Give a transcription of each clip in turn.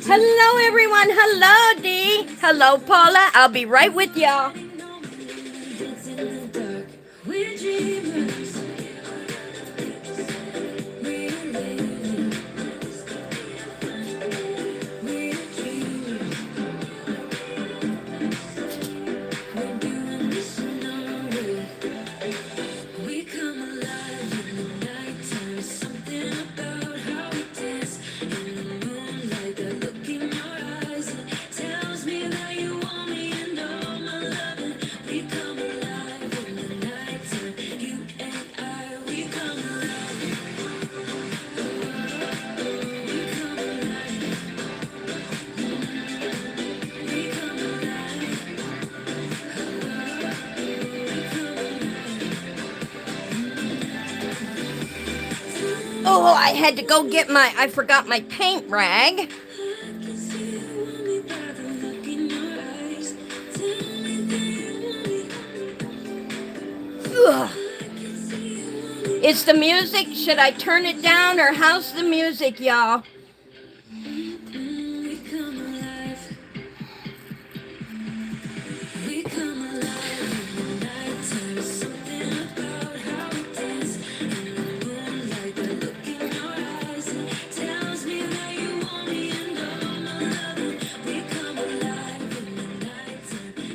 Hello, everyone. Hello, Dee. Hello, Paula. I'll be right with y'all. Oh, I had to go get I forgot my paint rag. Ugh. Is the music, should I turn it down or how's the music, y'all?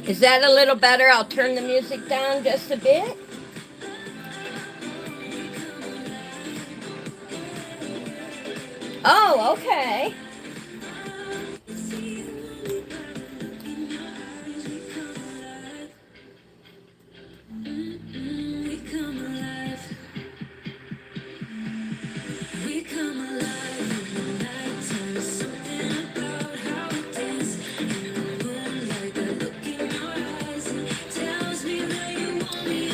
Is that a little better? I'll turn the music down just a bit. Oh, okay.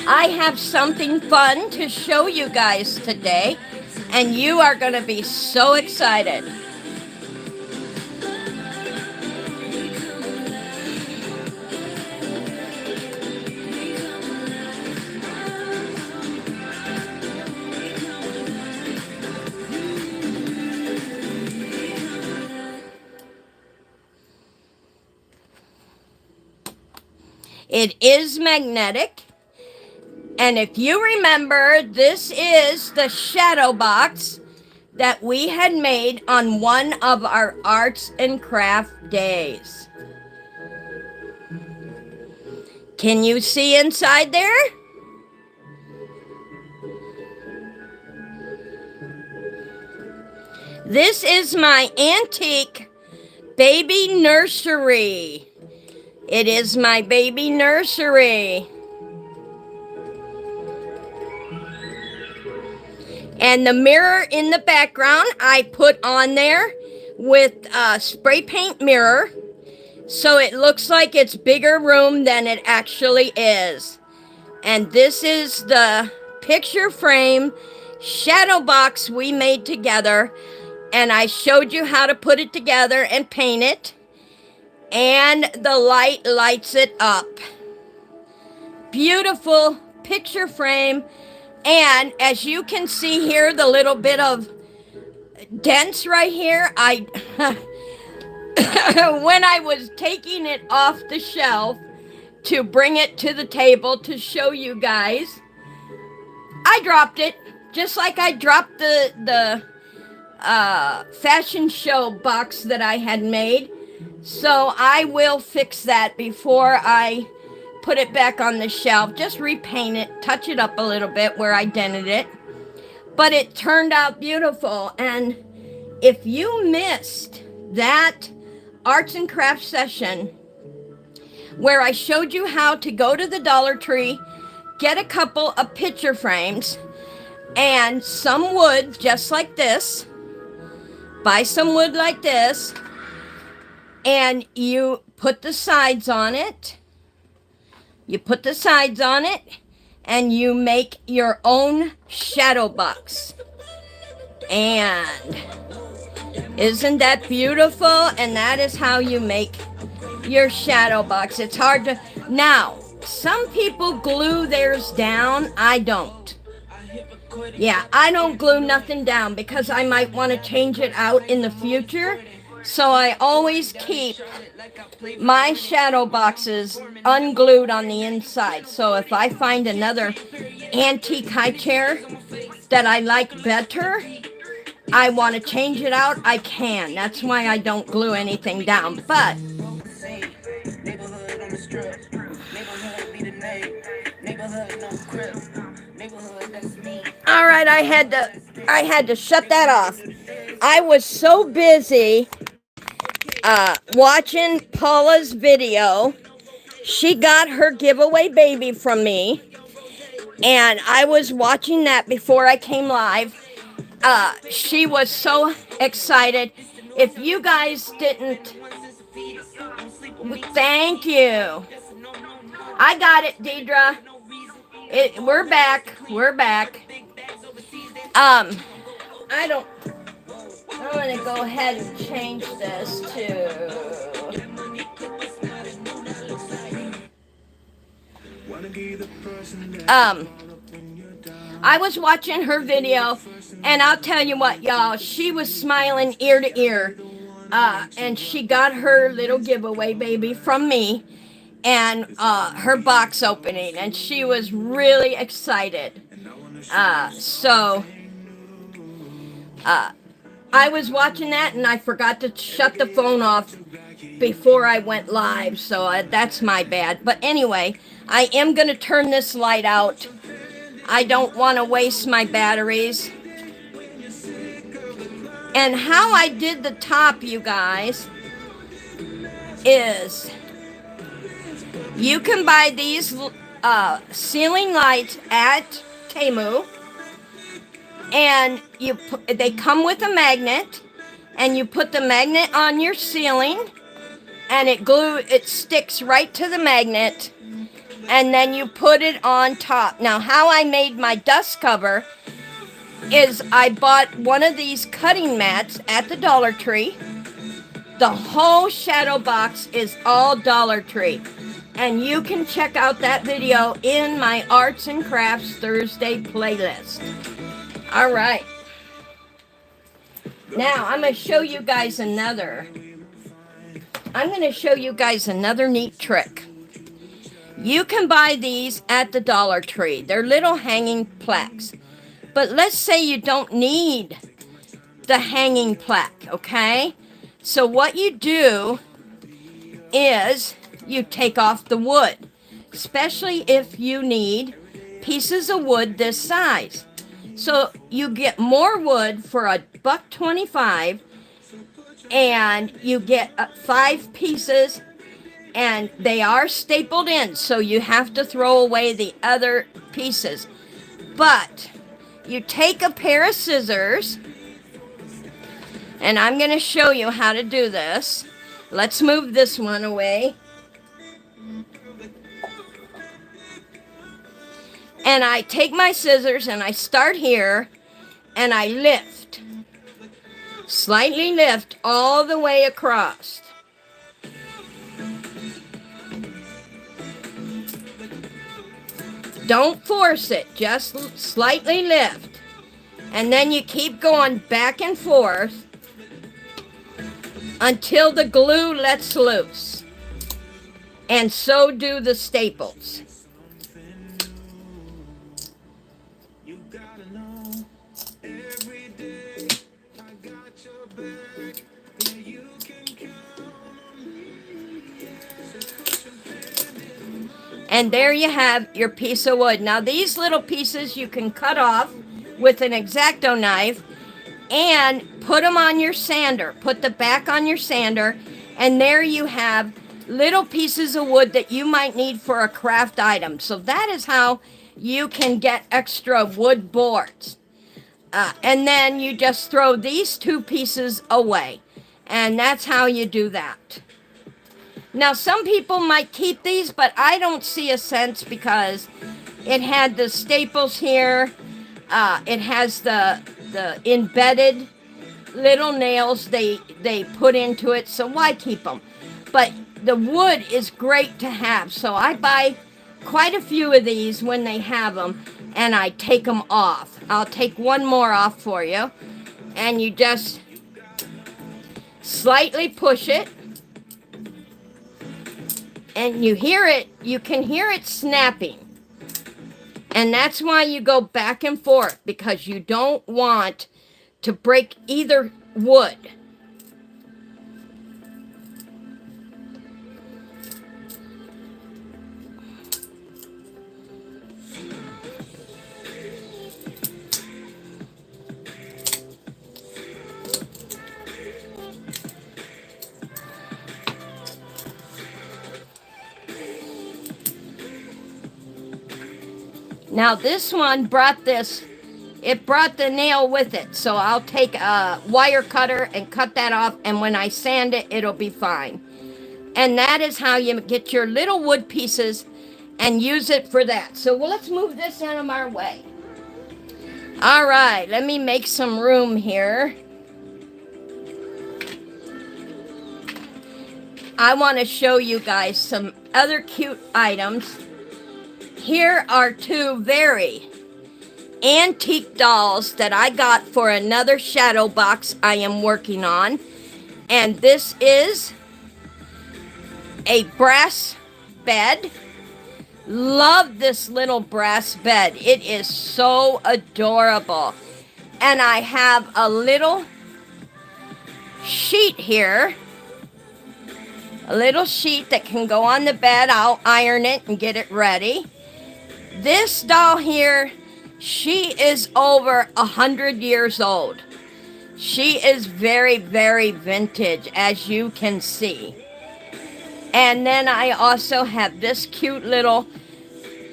I have something fun to show you guys today, and you are going to be so excited. It is magnetic. And if you remember, this is the shadow box that we had made on one of our arts and craft days. Can you see inside there? This is my antique baby nursery. It is my baby nursery. And the mirror in the background I put on there with a spray paint mirror, so it looks like it's bigger room than it actually is. And this is the picture frame shadow box we made together, and I showed you how to put it together and paint it, and the light lights it up. Beautiful picture frame. And as you can see here, the little bit of dents right here, when I was taking it off the shelf to bring it to the table to show you guys, I dropped it, just like I dropped the fashion show box that I had made. So I will fix that before I put it back on the shelf. Just repaint it, touch it up a little bit where I dented it. But it turned out beautiful. And if you missed that arts and crafts session where I showed you how to go to the Dollar Tree, get a couple of picture frames and some wood just like this, buy some wood like this, and you put the sides on it. You put the sides on it, and you make your own shadow box. And isn't that beautiful? And that is how you make your shadow box. It's hard to... Now, some people glue theirs down. I don't. Yeah, I don't glue nothing down because I might want to change it out in the future. So I always keep my shadow boxes unglued on the inside. So if I find another antique high chair that I like better, I want to change it out, I can. That's why I don't glue anything down. But all right, I had to shut that off. I was so busy watching Paula's video. She got her giveaway baby from me, and I was watching that before I came live. She was so excited. If you guys didn't, thank you. I got it, Deidre. We're back. We're back. I don't. I'm gonna go ahead and change this to. I was watching her video, and I'll tell you what, y'all, she was smiling ear to ear. And she got her little giveaway baby from me, and her box opening, and she was really excited. I was watching that, and I forgot to shut the phone off before I went live, so that's my bad. But anyway, I am going to turn this light out. I don't want to waste my batteries. And how I did the top, you guys, is you can buy these ceiling lights at Temu, and they come with a magnet, and you put the magnet on your ceiling, and it sticks right to the magnet, and then you put it on top. Now, how I made my dust cover is I bought one of these cutting mats at the Dollar Tree. The whole shadow box is all Dollar Tree. And you can check out that video in my Arts and Crafts Thursday playlist. All right. Now, I'm going to show you guys another neat trick. You can buy these at the Dollar Tree. They're little hanging plaques. But let's say you don't need the hanging plaque, okay? So what you do is you take off the wood, especially if you need pieces of wood this size. So you get more wood for $1.25, and you get 5 pieces, and they are stapled in, so you have to throw away the other pieces. But you take a pair of scissors, and I'm going to show you how to do this. Let's move this one away. And I take my scissors, and I start here, and I lift. Slightly lift all the way across. Don't force it, just slightly lift. And then you keep going back and forth until the glue lets loose. And so do the staples. And there you have your piece of wood. Now these little pieces you can cut off with an X-Acto knife and put them on your sander. Put the back on your sander, and there you have little pieces of wood that you might need for a craft item. So that is how you can get extra wood boards. And then you just throw these 2 pieces away. And that's how you do that. Now, some people might keep these, but I don't see a sense because it had the staples here. It has the embedded little nails they put into it, so why keep them? But the wood is great to have, so I buy quite a few of these when they have them, and I take them off. I'll take one more off for you, and you just Slightly push it. And you can hear it snapping. And that's why you go back and forth, because you don't want to break either wood. Now this one brought the nail with it, so I'll take a wire cutter and cut that off, and when I sand it, it'll be fine. And that is how you get your little wood pieces and use it for that. So let's move this out of our way. All right, let me make some room here. I want to show you guys some other cute items. Here are two very antique dolls that I got for another shadow box I am working on. And this is a brass bed. Love this little brass bed. It is so adorable. And I have a little sheet here. A little sheet that can go on the bed. I'll iron it and get it ready. This doll here, she is over 100 years old. She is very, very vintage, as you can see. And then I also have this cute little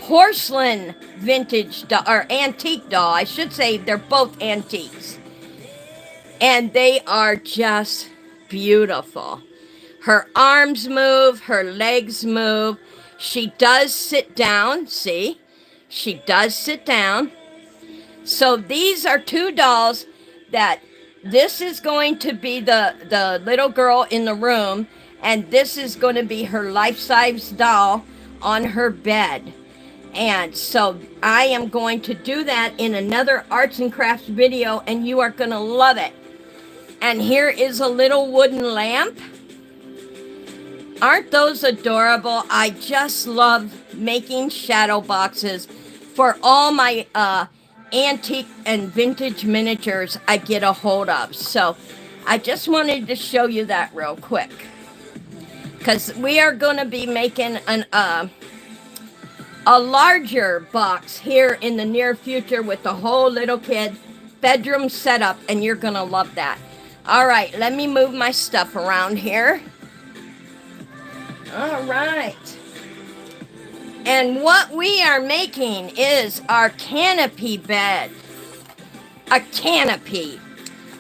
porcelain vintage doll, or antique doll. I should say they're both antiques. And they are just beautiful. Her arms move, her legs move. She does sit down, see? She does sit down. So these are two dolls that this is going to be the little girl in the room, and this is going to be her life-size doll on her bed. And so I am going to do that in another arts and crafts video, and you are going to love it. And here is a little wooden lamp. Aren't those adorable? I just love making shadow boxes for all my antique and vintage miniatures I get a hold of. So I just wanted to show you that real quick, because we are going to be making a larger box here in the near future with the whole little kid bedroom setup, and you're going to love that. All right, let me move my stuff around here. All right. And what we are making is our canopy bed. A canopy.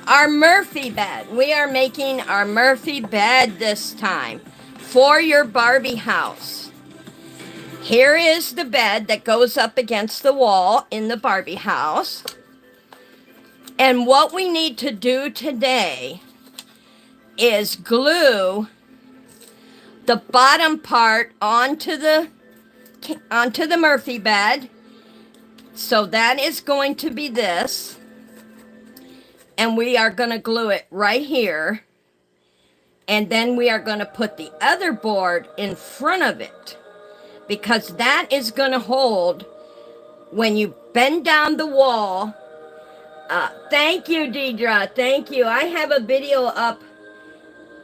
Our Murphy bed. We are making our Murphy bed this time for your Barbie house. Here is the bed that goes up against the wall in the Barbie house. And what we need to do today is glue the bottom part onto the Murphy bed. So that is going to be this. And we are going to glue it right here. And then we are going to put the other board in front of it, because that is going to hold when you bend down the wall. Thank you, Deidre. Thank you. I have a video up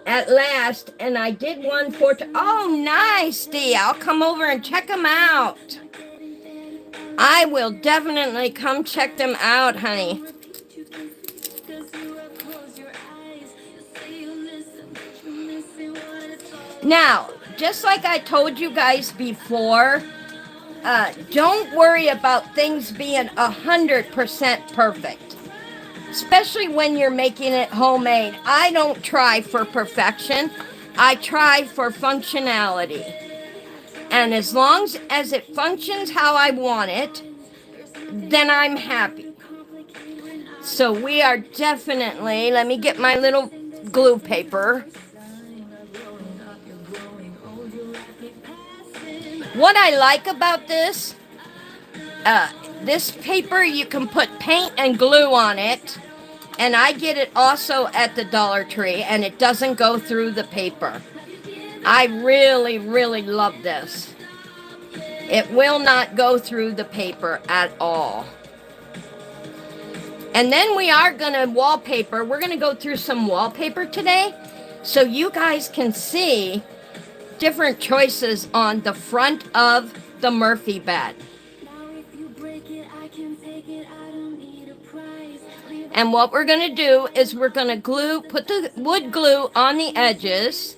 at last, and I did one for... Oh, nice, Dee. I'll come over and check them out. I will definitely come check them out, honey. Now, just like I told you guys before, don't worry about things being 100% perfect, especially when you're making it homemade. I don't try for perfection. I try for functionality. And as long as it functions how I want it, then I'm happy. So we are definitely, let me get my little glue paper. What I like about this paper, you can put paint and glue on it, And I get it also at the Dollar Tree, and it doesn't go through the paper. I really, really love this. It will not go through the paper at all. And then we are going to wallpaper. We're going to go through some wallpaper today so you guys can see different choices on the front of the Murphy bed. And what we're going to do is we're going to put the wood glue on the edges.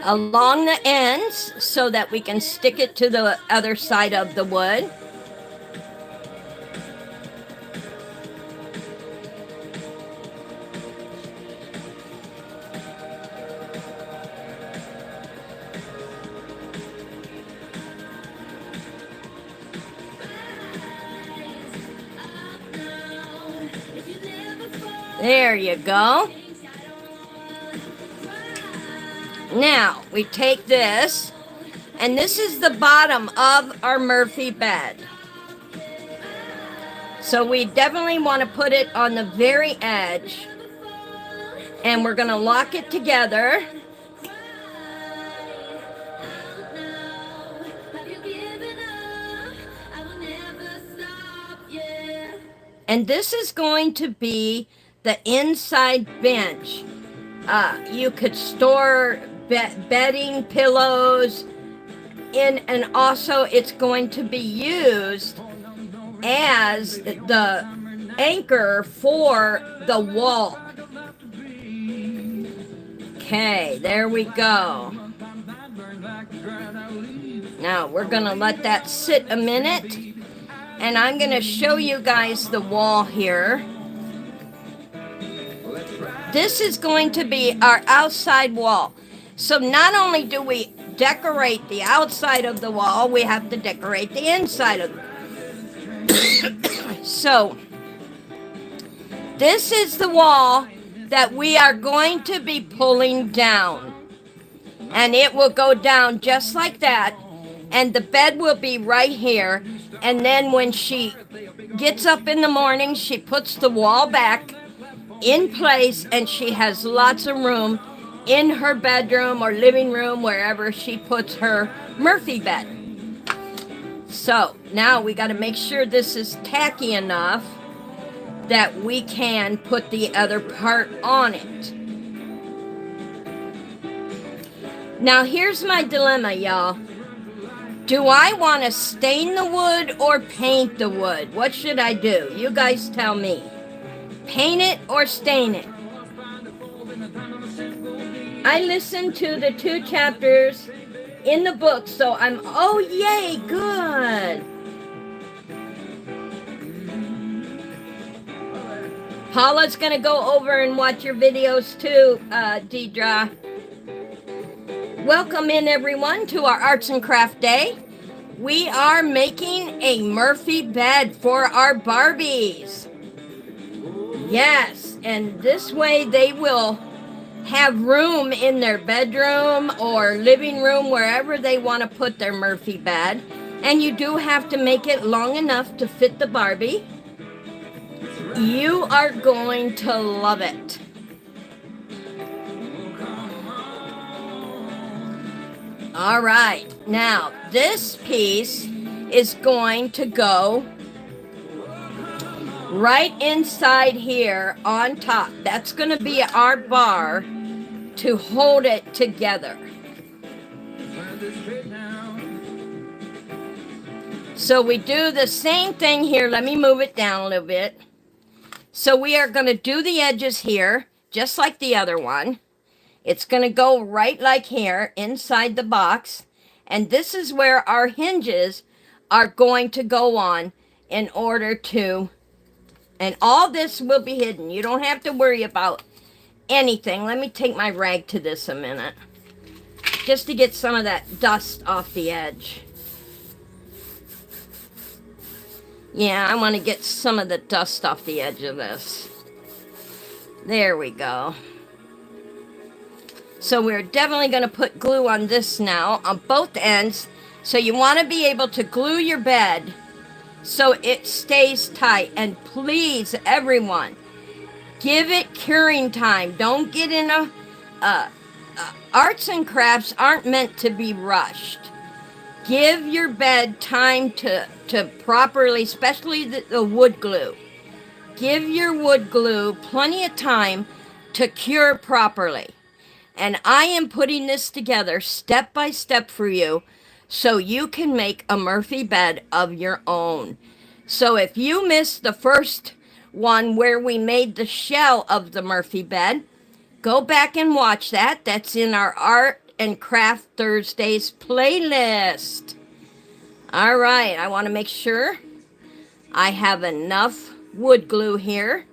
Along the ends so that we can stick it to the other side of the wood. There you go. Now, we take this, and this is the bottom of our Murphy bed. So we definitely want to put it on the very edge, and we're going to lock it together. And this is going to be the inside bench. You could store bedding, pillows in, and also it's going to be used as the anchor for the wall. Okay, there we go. Now we're gonna let that sit a minute, and I'm gonna show you guys the wall here. This is going to be our outside wall. So not only do we decorate the outside of the wall, we have to decorate the inside of it. So this is the wall that we are going to be pulling down. And it will go down just like that. And the bed will be right here. And then when she gets up in the morning, she puts the wall back in place, and she has lots of room in her bedroom or living room, wherever she puts her Murphy bed. So now we got to make sure this is tacky enough that we can put the other part on it. Now here's my dilemma, y'all. Do I want to stain the wood or paint the wood? What should I do? You guys tell me. Paint it or stain it? I listened to the 2 chapters in the book, so oh yay, good. Paula's gonna go over and watch your videos too, Deidre. Welcome in everyone to our Arts and Craft Day. We are making a Murphy bed for our Barbies. Yes, and this way they will have room in their bedroom or living room, wherever they want to put their Murphy bed. And you do have to make it long enough to fit the Barbie. You are going to love it. All right, now this piece is going to go right inside here on top. That's going to be our bar to hold it together. So we do the same thing here. Let me move it down a little bit. So we are going to do the edges here, just like the other one. It's going to go right like here inside the box. And this is where our hinges are going to go on in order to... And all this will be hidden. You don't have to worry about anything. Let me take my rag to this a minute, just to get some of that dust off the edge. Yeah, I want to get some of the dust off the edge of this. There we go. So we're definitely going to put glue on this now, on both ends. So you want to be able to glue your bed so it stays tight. And please, everyone, give it curing time. Don't get in arts and crafts aren't meant to be rushed. Give your bed time to properly, especially the wood glue. Give your wood glue plenty of time to cure properly. And I am putting this together step by step for you so you can make a Murphy bed of your own. So if you missed the first one where we made the shell of the Murphy bed, go back and watch that. That's in our Art and Craft Thursdays playlist. All right, I want to make sure I have enough wood glue here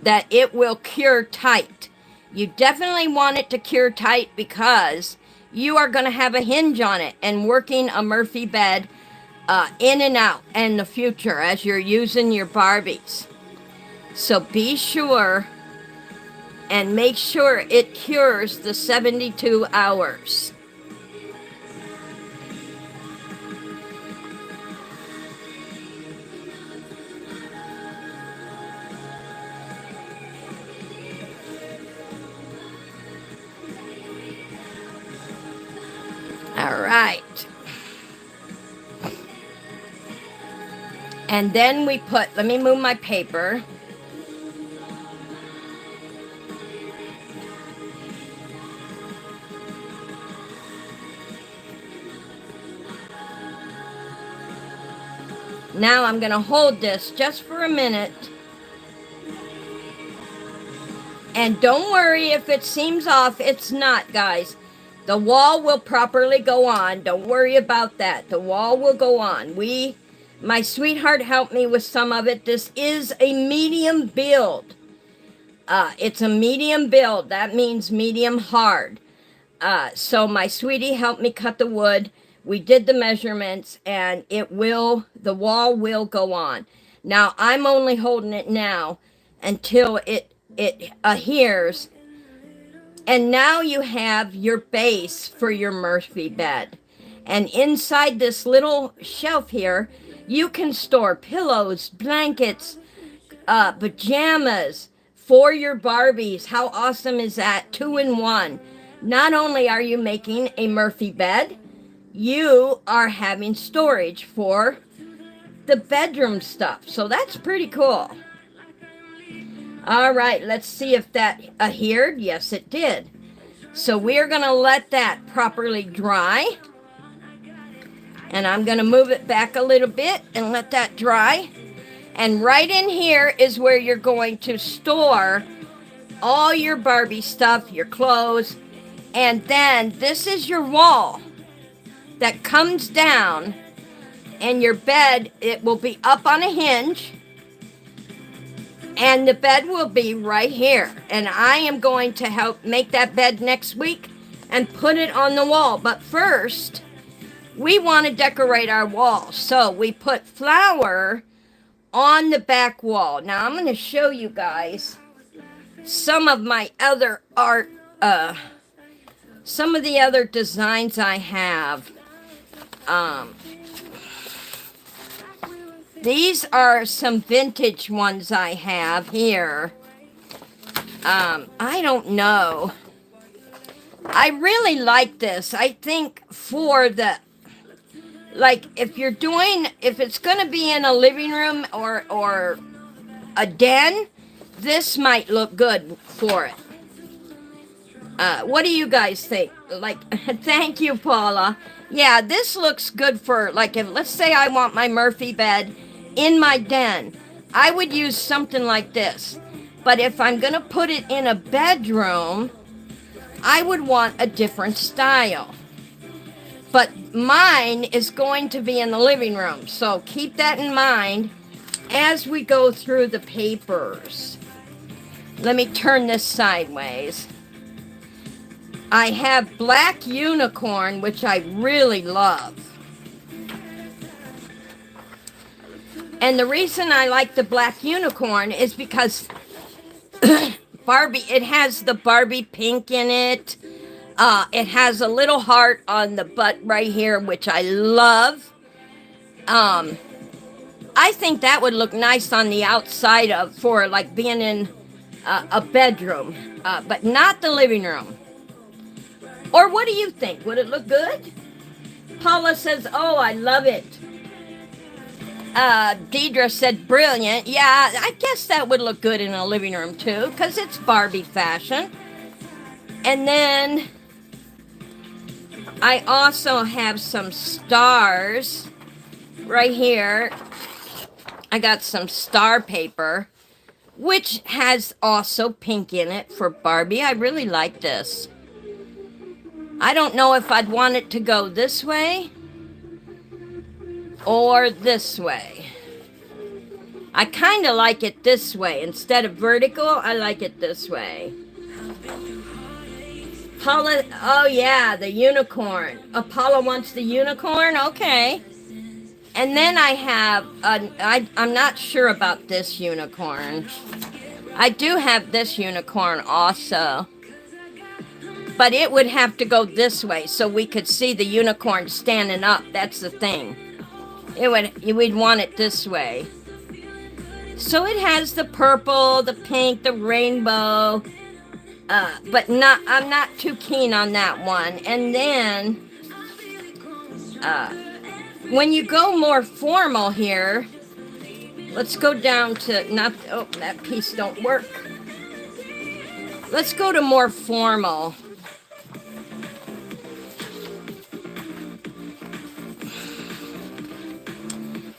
that it will cure tight. You definitely want it to cure tight because you are going to have a hinge on it and working a Murphy bed in and out in the future as you're using your Barbies. So be sure and make sure it cures the 72 hours. All right. And then we put, let me move my paper. Now I'm going to hold this just for a minute. And don't worry if it seems off, it's not, guys. The wall will properly go on. Don't worry about that. The wall will go on. My sweetheart helped me with some of it. This is a medium build. It's a medium build. That means medium hard. So my sweetie helped me cut the wood. We did the measurements and the wall will go on. Now I'm only holding it now until it adheres. And now you have your base for your Murphy bed. And inside this little shelf here, you can store pillows, blankets, pajamas for your Barbies. How awesome is that? 2-in-1. Not only are you making a Murphy bed, you are having storage for the bedroom stuff. So that's pretty cool. All right, let's see if that adhered. Yes, it did. So we're going to let that properly dry. And I'm going to move it back a little bit and let that dry. And right in here is where you're going to store all your Barbie stuff, your clothes. And then this is your wall that comes down. And your bed, it will be up on a hinge. And the bed will be right here. And I am going to help make that bed next week and put it on the wall. But first, we want to decorate our wall. So we put flour on the back wall. Now I'm going to show you guys some of my other art, some of the other designs I have. These are some vintage ones I have here. I don't know. I really like this. I think for the, like, if it's going to be in a living room or a den, this might look good for it. What do you guys think? Like, thank you, Paula. Yeah, this looks good for, like, if, let's say I want my Murphy bed in my den, I would use something like this. But if I'm going to put it in a bedroom, I would want a different style. But mine is going to be in the living room. So keep that in mind as we go through the papers. Let me turn this sideways. I have Black Unicorn, which I really love. And the reason I like the black unicorn is because Barbie, it has the Barbie pink in it. It has a little heart on the butt right here, which I love. I think that would look nice on the outside of for like being in a bedroom, but not the living room. Or what do you think? Would it look good? Paula says, "Oh, I love it." Deidre said, "Brilliant." Yeah, I guess that would look good in a living room too, because it's Barbie fashion. And then I also have some stars right here. I got some star paper, which has also pink in it for Barbie. I really like this. I don't know if I'd want it to go this way or this way. I kind of like it this way. Instead of vertical, I like it this way. Paula, oh yeah, the unicorn. Paula wants the unicorn? Okay. And then I have, I'm not sure about this unicorn. I do have this unicorn also. But it would have to go this way so we could see the unicorn standing up. That's the thing. We'd want it this way. So it has the purple, the pink, the rainbow. But I'm not too keen on that one. And then, when you go more formal here, let's go down to, that piece don't work. Let's go to more formal.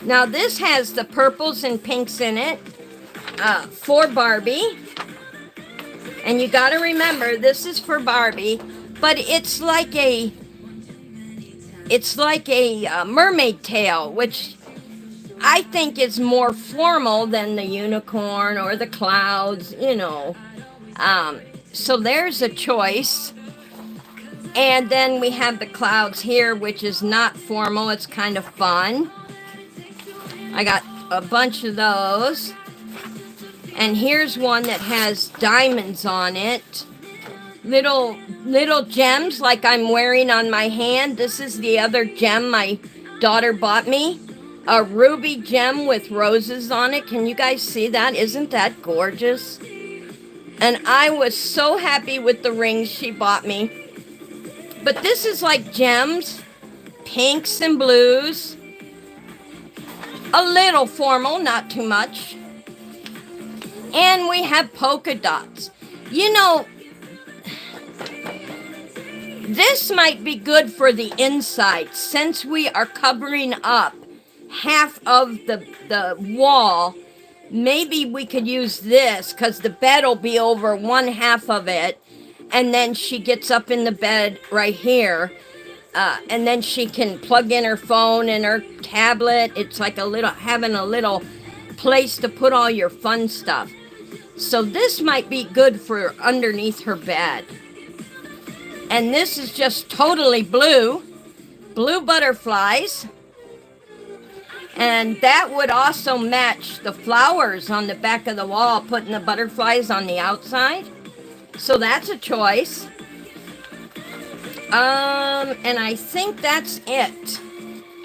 Now this has the purples and pinks in it for Barbie. And you got to remember, this is for Barbie, but it's like a mermaid tail, which I think is more formal than the unicorn or the clouds, you know. So there's a choice. And then we have the clouds here, which is not formal. It's kind of fun. I got a bunch of those. And here's one that has diamonds on it. Little gems like I'm wearing on my hand. This is the other gem my daughter bought me. A ruby gem with roses on it. Can you guys see that? Isn't that gorgeous? And I was so happy with the rings she bought me. But this is like gems, pinks and blues. A little formal, not too much. And we have polka dots. You know, this might be good for the inside since we are covering up half of the wall. Maybe we could use this because the bed will be over one half of it. And then she gets up in the bed right here. And then she can plug in her phone and her tablet. It's like having a little place to put all your fun stuff. So this might be good for underneath her bed. And this is just totally blue butterflies. And that would also match the flowers on the back of the wall, putting the butterflies on the outside. So that's a choice. And I think that's it.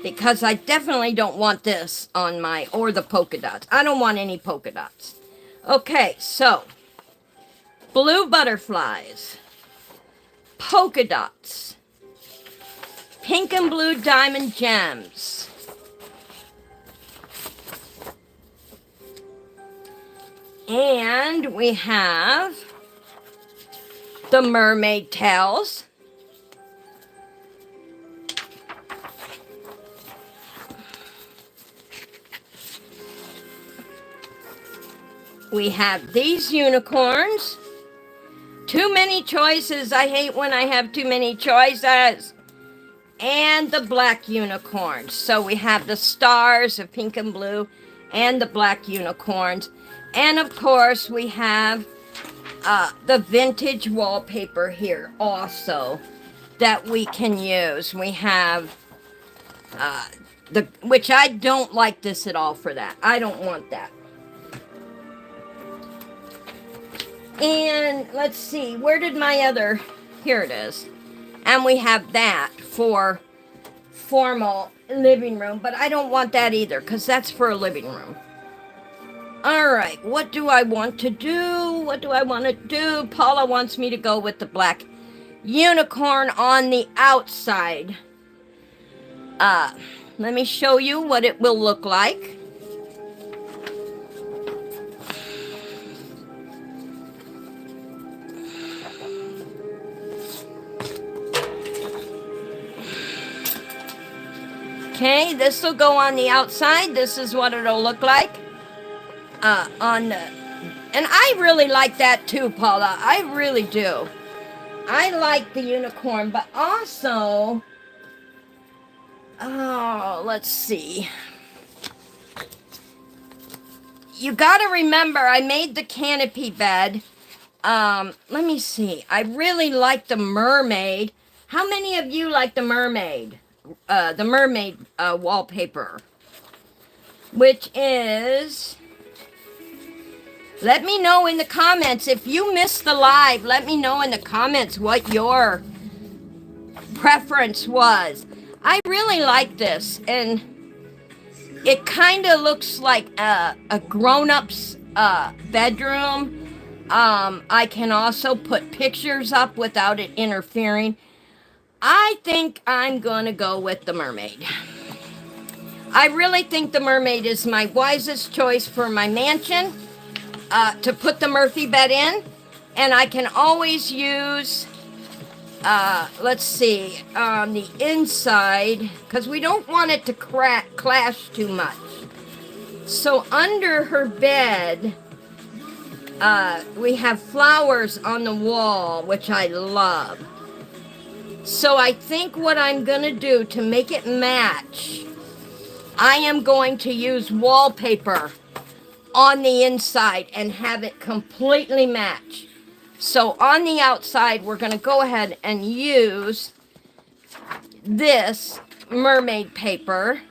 Because I definitely don't want this on or the polka dots. I don't want any polka dots. Okay, so blue butterflies, polka dots, pink and blue diamond gems, and we have the mermaid tails. We have these unicorns. Too many choices. I hate when I have too many choices. And the black unicorns. So we have the stars of pink and blue and the black unicorns. And of course we have the vintage wallpaper here also that we can use. We have which I don't like this at all for that. I don't want that. And let's see, where did my other, here it is. And we have that for formal living room, but I don't want that either because that's for a living room. All right, what do I want to do? What do I want to do? Paula wants me to go with the black unicorn on the outside. Let me show you what it will look like. Okay, this will go on the outside. This is what it'll look like. And I really like that too, Paula. I really do. I like the unicorn, but also, oh, let's see. You gotta remember, I made the canopy bed. Let me see. I really like the mermaid. How many of you like the mermaid? The mermaid wallpaper, which is, let me know in the comments if you missed the live. Let me know in the comments what your preference was. I really like this, and it kind of looks like a grown-up's bedroom. I can also put pictures up without it interfering. I think I'm going to go with the mermaid. I really think the mermaid is my wisest choice for my mansion to put the Murphy bed in. And I can always use, let's see, on the inside, because we don't want it to clash too much. So under her bed, we have flowers on the wall, which I love. So I think what I'm going to do to make it match, I am going to use wallpaper on the inside and have it completely match. So on the outside, we're going to go ahead and use this mermaid paper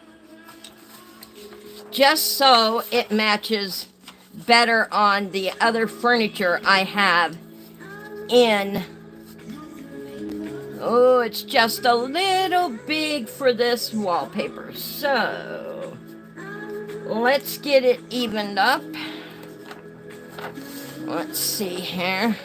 just so it matches better on the other furniture I have in. Oh, it's just a little big for this wallpaper. So, let's get it evened up. Let's see here.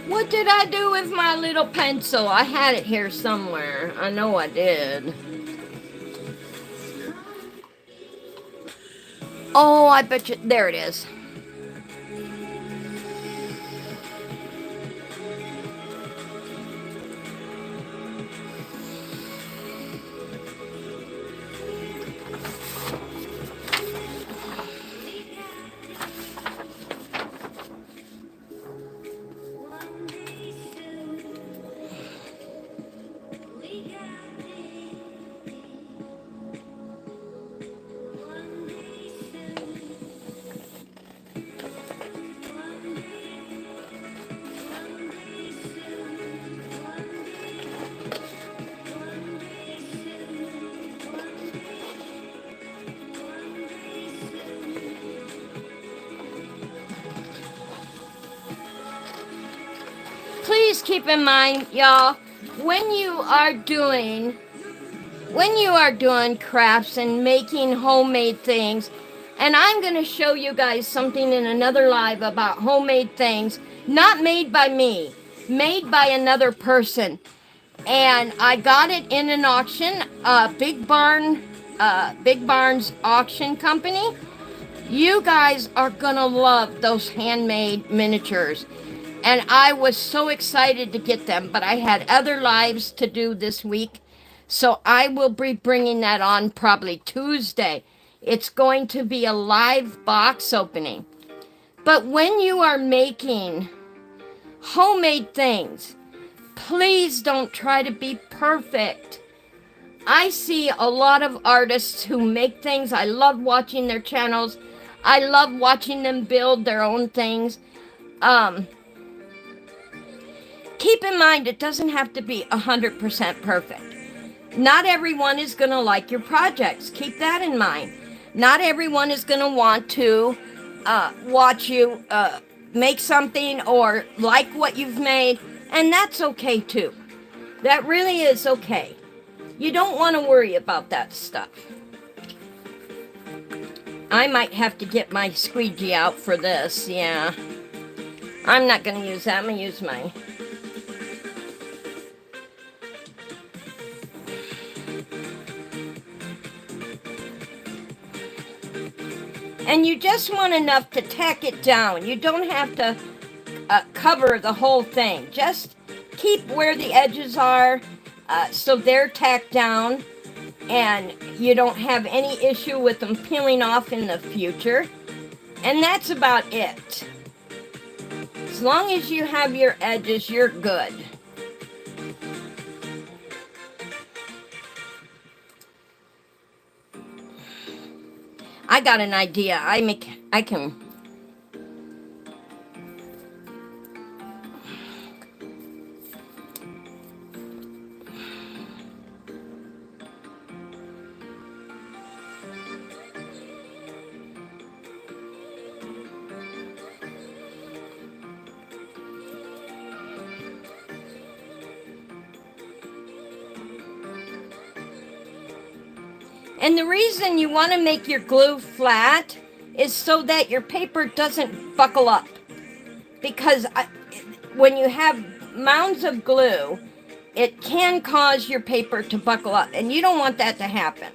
What did I do with my little pencil? I had it here somewhere. I know I did. Oh, I bet you, there it is. Please keep in mind, y'all, when you are doing crafts and making homemade things, and I'm going to show you guys something in another live about homemade things, not made by me, made by another person. And I got it in an auction, Big Barn's auction company. You guys are going to love those handmade miniatures. And I was so excited to get them, but I had other lives to do this week. So I will be bringing that on probably Tuesday. It's going to be a live box opening. But when you are making homemade things, please don't try to be perfect. I see a lot of artists who make things. I love watching their channels. I love watching them build their own things. Keep in mind, it doesn't have to be 100% perfect. Not everyone is going to like your projects. Keep that in mind. Not everyone is going to want to watch you make something or like what you've made, and that's okay too. That really is okay. You don't want to worry about that stuff. I might have to get my squeegee out for this, yeah. I'm not going to use that. I'm going to use mine. And you just want enough to tack it down. You don't have to cover the whole thing. Just keep where the edges are so they're tacked down and you don't have any issue with them peeling off in the future. And that's about it. As long as you have your edges, you're good. I got an idea. I can. And the reason you want to make your glue flat is so that your paper doesn't buckle up. Because when you have mounds of glue, it can cause your paper to buckle up. And you don't want that to happen.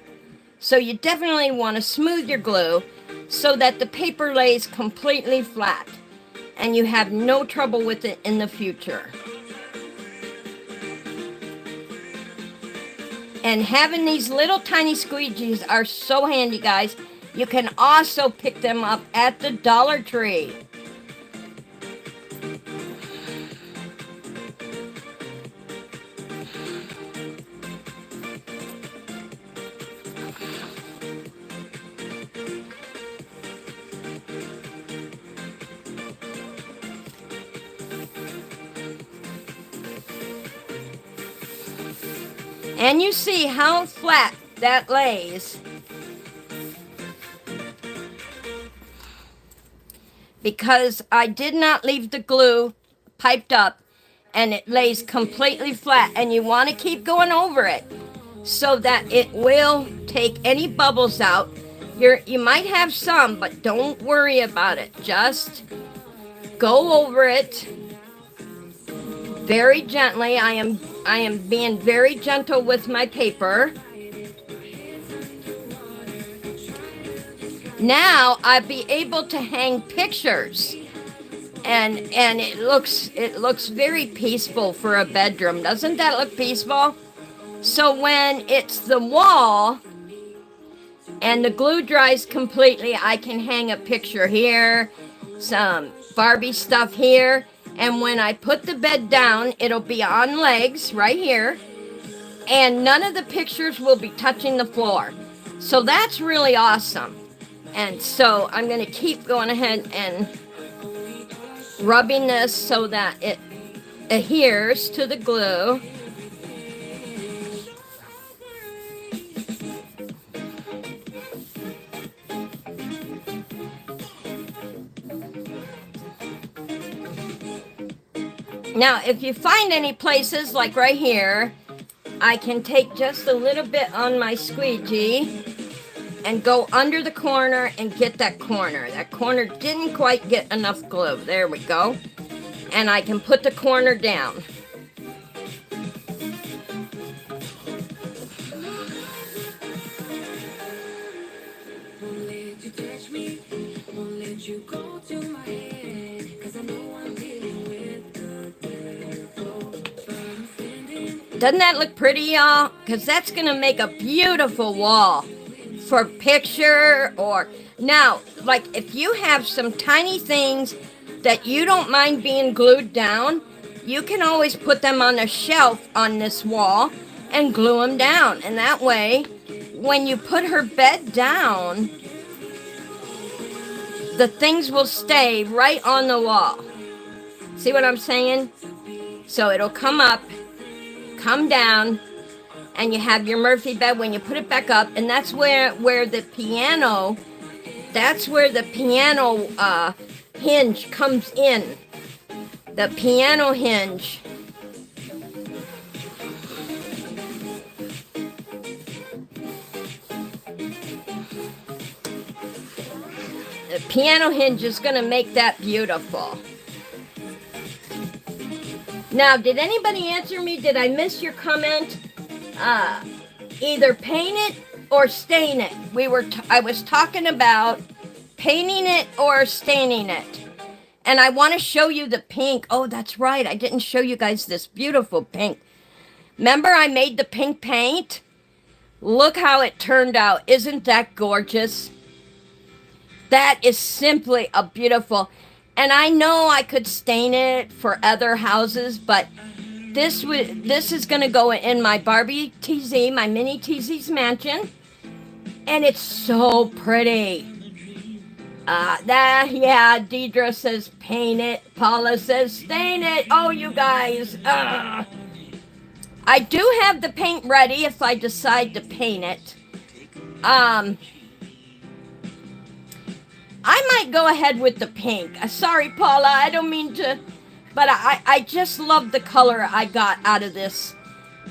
So you definitely want to smooth your glue so that the paper lays completely flat. And you have no trouble with it in the future. And having these little tiny squeegees are so handy, guys. You can also pick them up at the Dollar Tree. And you see how flat that lays. Because I did not leave the glue piped up and it lays completely flat. And you want to keep going over it so that it will take any bubbles out. You might have some, but don't worry about it. Just go over it very gently. I am being very gentle with my paper. Now I'll be able to hang pictures. And it looks very peaceful for a bedroom. Doesn't that look peaceful? So when it's the wall and the glue dries completely, I can hang a picture here, some Barbie stuff here. And when I put the bed down, it'll be on legs right here. And none of the pictures will be touching the floor. So that's really awesome. And so I'm going to keep going ahead and rubbing this so that it adheres to the glue. Now, if you find any places, like right here, I can take just a little bit on my squeegee and go under the corner and get that corner. That corner didn't quite get enough glue. There we go. And I can put the corner down. Doesn't that look pretty, y'all? Because that's going to make a beautiful wall for picture. Or now, like if you have some tiny things that you don't mind being glued down, you can always put them on a shelf on this wall and glue them down. And that way, when you put her bed down, the things will stay right on the wall. See what I'm saying? So it'll come up, come down, and you have your Murphy bed when you put it back up. And that's where the piano, hinge comes in. The piano hinge. The piano hinge is going to make that beautiful. Now, did anybody answer me? Did I miss your comment? Either paint it or stain it. I was talking about painting it or staining it. And I want to show you the pink. Oh, that's right. I didn't show you guys this beautiful pink. Remember I made the pink paint? Look how it turned out. Isn't that gorgeous? That is simply a beautiful. And I know I could stain it for other houses, but this is going to go in my Barbie TZ, my mini TZ's mansion. And it's so pretty. Deidre says paint it. Paula says stain it. Oh, you guys. I do have the paint ready if I decide to paint it. I might go ahead with the pink. Sorry, Paula, I don't mean to, but I just love the color I got out of this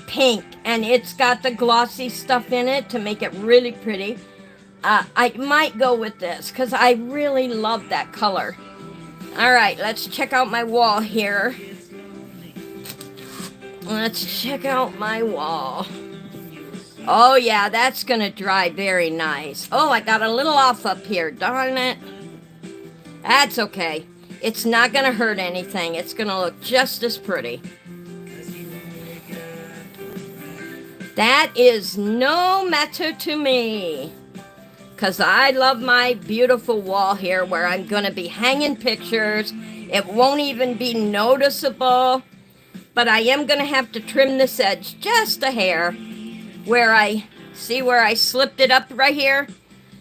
pink. And it's got the glossy stuff in it to make it really pretty. I might go with this because I really love that color. All right, let's check out my wall here. Let's check out my wall. Oh, yeah, that's going to dry very nice. Oh, I got a little off up here. Darn it. That's okay. It's not going to hurt anything. It's going to look just as pretty. That is no matter to me. Because I love my beautiful wall here where I'm going to be hanging pictures. It won't even be noticeable. But I am going to have to trim this edge just a hair. Where I slipped it up right here.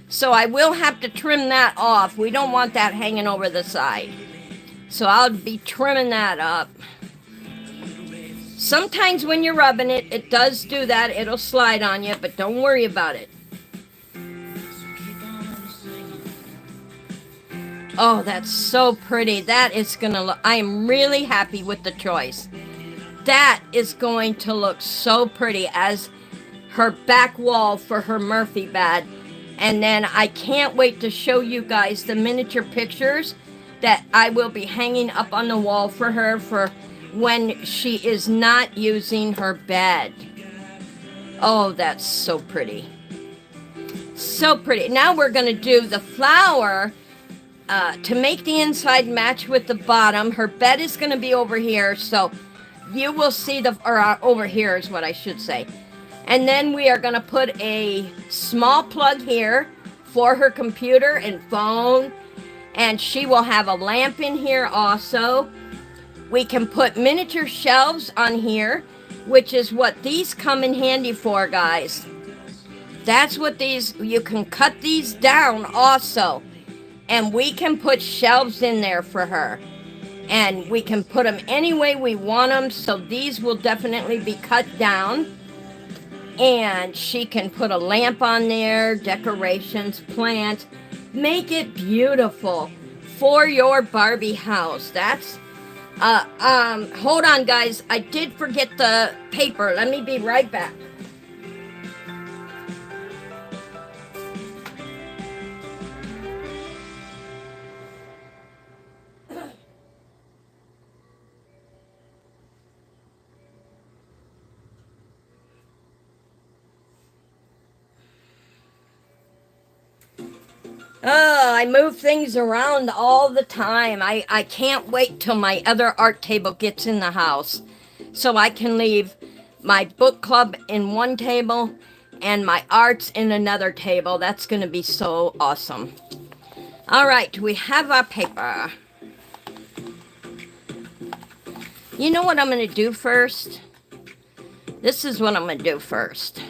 So I will have to trim that off. We don't want that hanging over the side. So I'll be trimming that up. Sometimes when you're rubbing it, it does do that. It'll slide on you, but don't worry about it. Oh, that's so pretty. That is going to look, I am really happy with the choice. That is going to look so pretty as her back wall for her Murphy bed. And then I can't wait to show you guys the miniature pictures that I will be hanging up on the wall for her for when she is not using her bed. Oh, that's so pretty. So pretty. Now we're going to do the flower to make the inside match with the bottom. Her bed is going to be over here, so you will see over here is what I should say. And then we are going to put a small plug here for her computer and phone. And she will have a lamp in here also. We can put miniature shelves on here, which is what these come in handy for, guys. That's what these, you can cut these down also. And we can put shelves in there for her. And we can put them any way we want them. So these will definitely be cut down. And she can put a lamp on there, decorations, plants. Make it beautiful for your Barbie house. That's, hold on, guys. I did forget the paper. Let me be right back. Oh, I move things around all the time. I can't wait till my other art table gets in the house so I can leave my book club in one table and my art's in another table. That's going to be so awesome. All right, we have our paper. You know what I'm going to do first? This is what I'm going to do first.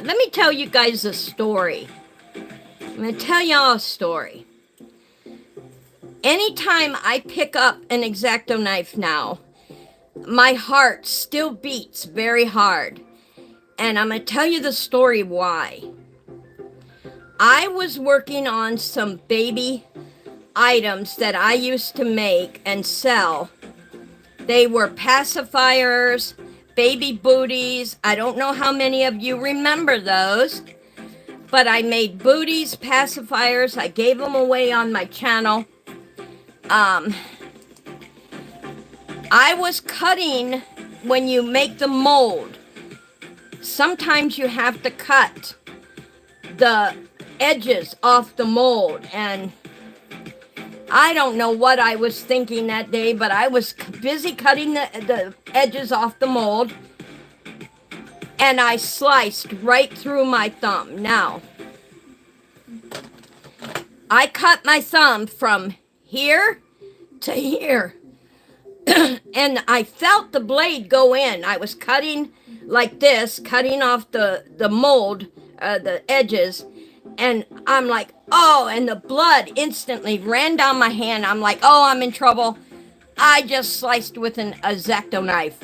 Let me tell you guys a story. I'm going to tell y'all a story. Anytime I pick up an X-Acto knife now, my heart still beats very hard. And I'm going to tell you the story why. I was working on some baby items that I used to make and sell. They were pacifiers, baby booties. I don't know how many of you remember those, but I made booties, pacifiers. I gave them away on my channel. I was cutting when you make the mold. Sometimes you have to cut the edges off the mold, and I don't know what I was thinking that day, but I was busy cutting the edges off the mold, and I sliced right through my thumb. Now, I cut my thumb from here to here, and I felt the blade go in. I was cutting like this, cutting off the mold, the edges, and I'm like, oh, and the blood instantly ran down my hand. I'm like, oh, I'm in trouble. I just sliced with an X-Acto knife.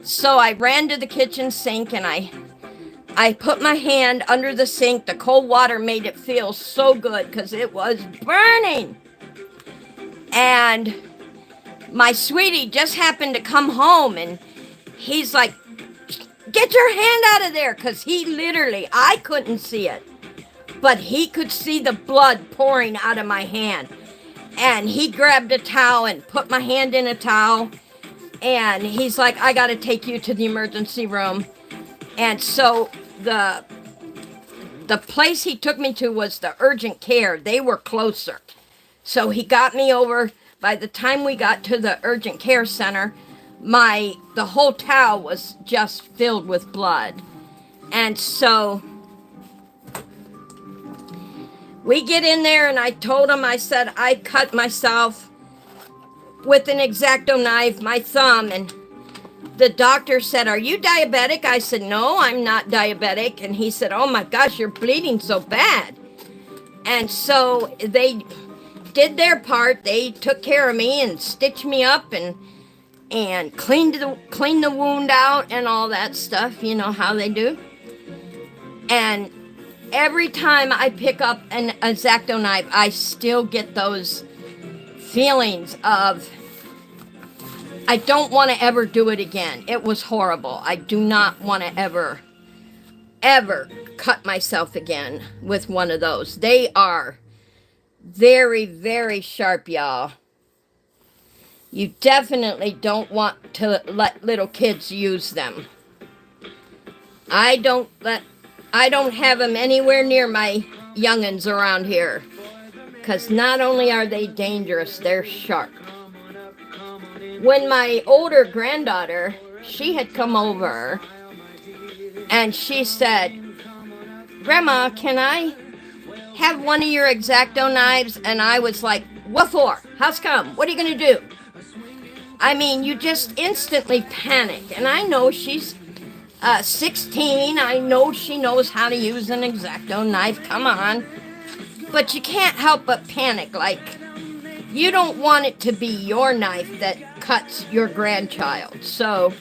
So I ran to the kitchen sink, and I put my hand under the sink. The cold water made it feel so good because it was burning. And my sweetie just happened to come home, and he's like, get your hand out of there, because he literally, I couldn't see it, but he could see the blood pouring out of my hand. And he grabbed a towel and put my hand in a towel, and he's like, I got to take you to the emergency room. And so the place he took me to was the urgent care. They were closer. So he got me over. By the time we got to the urgent care center, the whole towel was just filled with blood. And so we get in there, and I told him, I said, I cut myself with an X-Acto knife, my thumb, and the doctor said, are you diabetic? I said, no, I'm not diabetic. And he said, oh my gosh, you're bleeding so bad. And so they did their part. They took care of me and stitched me up and cleaned the wound out and all that stuff. You know how they do. And every time I pick up an X-Acto knife, I still get those feelings of, I don't want to ever do it again. It was horrible. I do not want to ever cut myself again with one of those. They are very, very sharp, y'all. You definitely don't want to let little kids use them. I don't have them anywhere near my youngins around here, because not only are they dangerous, they're sharp. When my older granddaughter, she had come over, and she said, Grandma, can I have one of your X-Acto knives? And I was like, what for? How's come? What are you going to do? I mean, you just instantly panic. And I know she's 16. I know she knows how to use an X-Acto knife. Come on. But you can't help but panic. Like, you don't want it to be your knife that cuts your grandchild. So,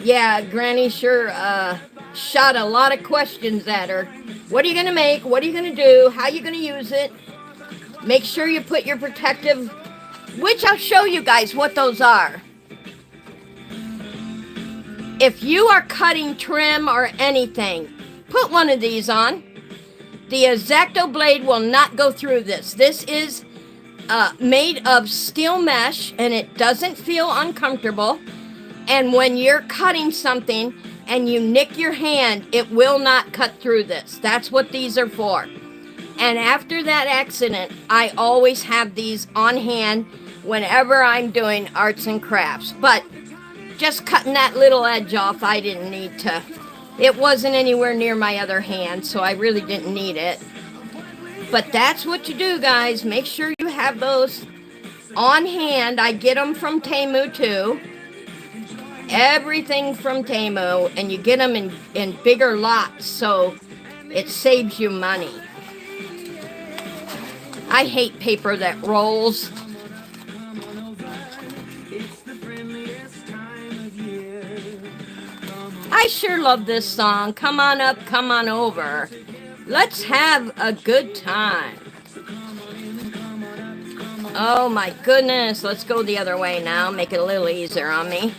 yeah, Granny sure shot a lot of questions at her. What are you going to make? What are you going to do? How are you going to use it? Make sure you put your protective, which I'll show you guys what those are. If you are cutting trim or anything, put one of these on. The X-Acto blade will not go through this. This is made of steel mesh, and it doesn't feel uncomfortable. And when you're cutting something and you nick your hand, it will not cut through this. That's what these are for. And after that accident, I always have these on hand whenever I'm doing arts and crafts. But just cutting that little edge off, I didn't need to. It wasn't anywhere near my other hand, so I really didn't need it. But that's what you do, guys. Make sure you have those on hand. I get them from Temu too. Everything from Temu, and you get them in bigger lots, so it saves you money. I hate paper that rolls. I sure love this song. Come on up, come on over. Let's have a good time. Oh my goodness, let's go the other way now. Make it a little easier on me.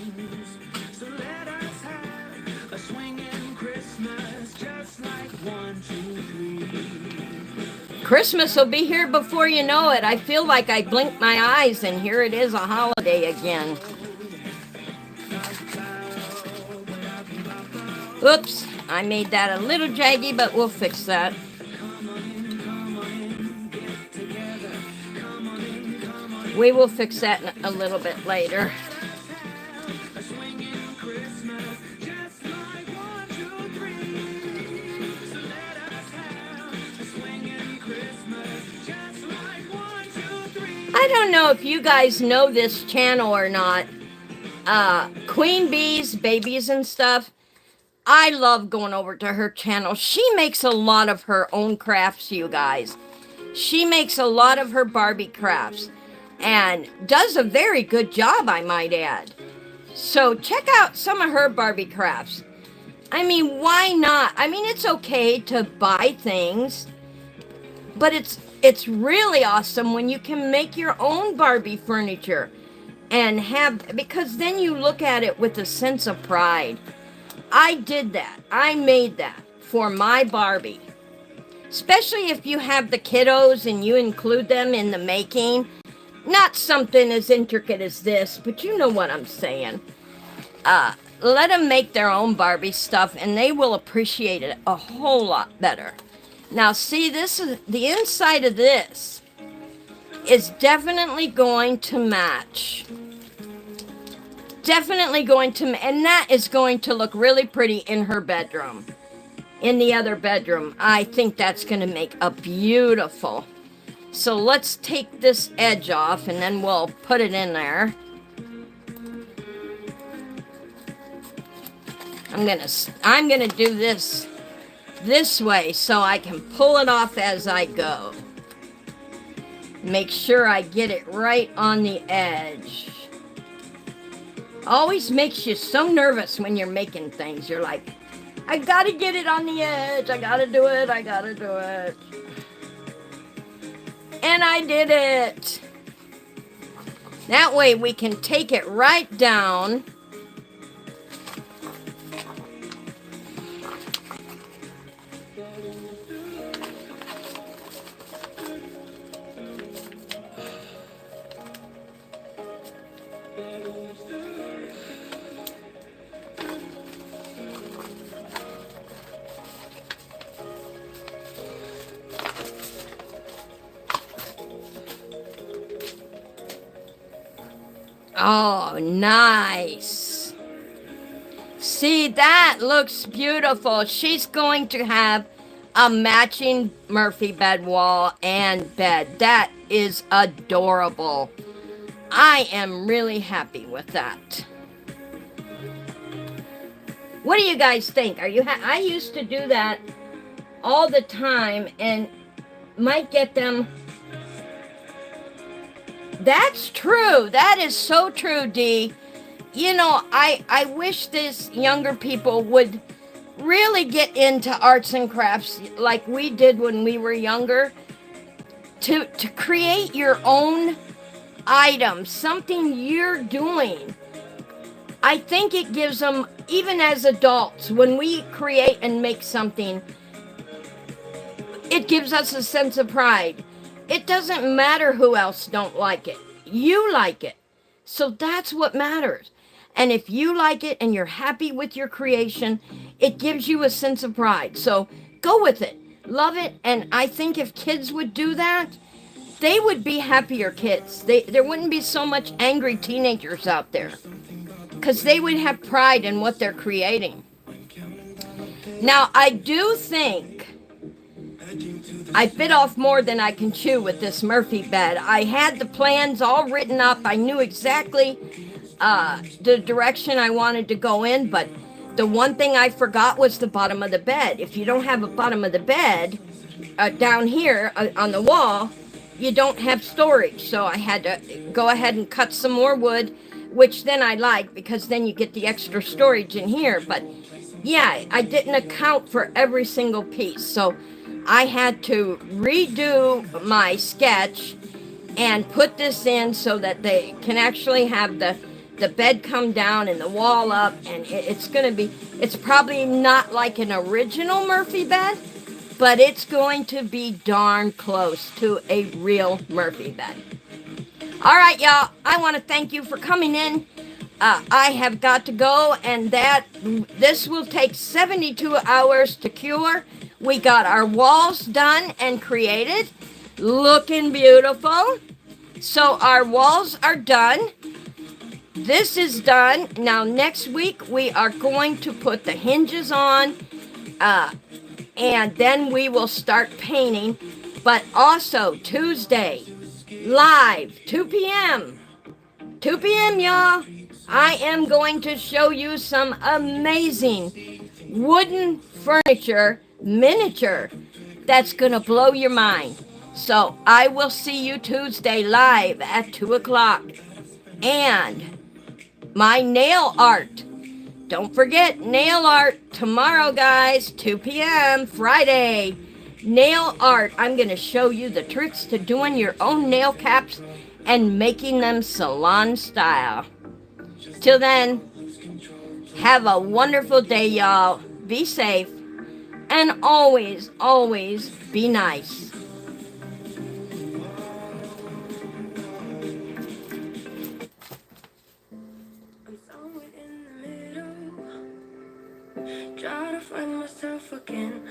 Christmas will be here before you know it. I feel like I blinked my eyes and here it is, a holiday again. Oops, I made that a little jaggy, but we'll fix that. We will fix that a little bit later. I don't know if you guys know this channel or not. Queen Bee's Babies and Stuff. I love going over to her channel. She makes a lot of her own crafts, you guys. She makes a lot of her Barbie crafts and does a very good job, I might add. So check out some of her Barbie crafts. I mean, why not? I mean, it's okay to buy things, but it's really awesome when you can make your own Barbie furniture and have, because then you look at it with a sense of pride. I did that. I made that for my Barbie. Especially if you have the kiddos and you include them in the making. Not something as intricate as this, but you know what I'm saying. Let them make their own Barbie stuff and they will appreciate it a whole lot better. Now see, this is the inside of this is definitely going to match. Definitely going to, and that is going to look really pretty in her bedroom. In the other bedroom, I think that's going to make a beautiful. So let's take this edge off and then we'll put it in there. I'm gonna do this way so I can pull it off as I go. Make sure I get it right on the edge. Always makes you so nervous when you're making things. You're like, I gotta get it on the edge. I gotta do it. I gotta do it. And I did it. That way we can take it right down. Oh, nice. See, that looks beautiful. She's going to have a matching Murphy bed wall and bed. That is adorable. I am really happy with that. What do you guys think? Are you I used to do that all the time and might get them. That's true. That is so true, Dee. You know, I wish these younger people would really get into arts and crafts like we did when we were younger. To create your own item, something you're doing. I think it gives them, even as adults, when we create and make something, It gives us a sense of pride. It doesn't matter who else don't like it. You like it. So that's what matters. And if you like it and you're happy with your creation, it gives you a sense of pride. So go with it. Love it. And I think if kids would do that, they would be happier kids. There wouldn't be so much angry teenagers out there because they would have pride in what they're creating. Now, I do think I bit off more than I can chew with this Murphy bed. I had the plans all written up. I knew exactly the direction I wanted to go in, but the one thing I forgot was the bottom of the bed. If you don't have a bottom of the bed down here on the wall, you don't have storage. So I had to go ahead and cut some more wood, which then I like because then you get the extra storage in here. But yeah, I didn't account for every single piece. So I had to redo my sketch and put this in so that they can actually have the bed come down and the wall up, and it's probably not like an original Murphy bed, but it's going to be darn close to a real Murphy bed. All right, y'all, I want to thank you for coming in. I have got to go, and this will take 72 hours to cure. We got our walls done and created, looking beautiful. So our walls are done. This is done. Now next week we are going to put the hinges on, and then we will start painting. But also Tuesday, live, 2 p.m. 2 p.m., y'all. I am going to show you some amazing wooden furniture, miniature, that's going to blow your mind. So I will see you Tuesday live at 2 o'clock. And my nail art. Don't forget nail art tomorrow, guys, 2 p.m. Friday. Nail art. I'm going to show you the tricks to doing your own nail caps and making them salon style. Till then, have a wonderful day, y'all. Be safe. And always, always be nice. I'm somewhere in the middle, try to find myself again.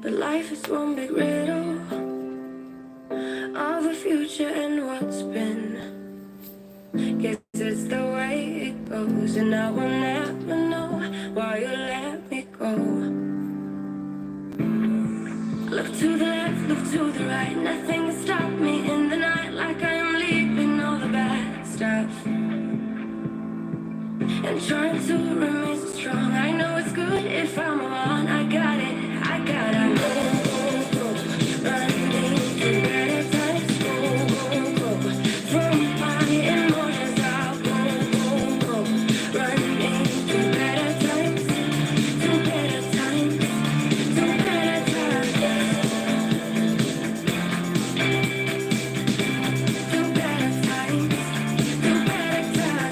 But life is one big riddle of the future and what's been. Guess it's the way it goes, and I will never know why you let me go. Look to the left, look to the right, nothing can stop me in the night, like I am leaving all the bad stuff and trying to remain so strong. I know it's good if I'm alone. I got it, running through better times, from my emotions I'll go, running through better times, to better times, to better times, to better times, to better times,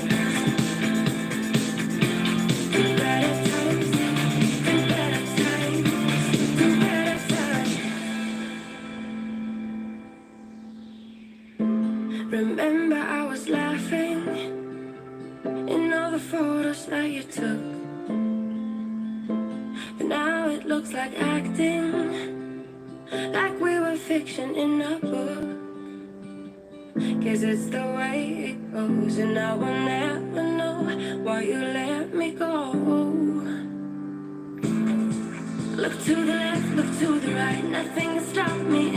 to better times, to better times, to better times. Remember I was laughing in all the photos that you took, but now it looks like acting, like we were fiction in a book. Guess it's the way it goes, and I will never know why you let me go. Look to the left, look to the right, nothing can stop me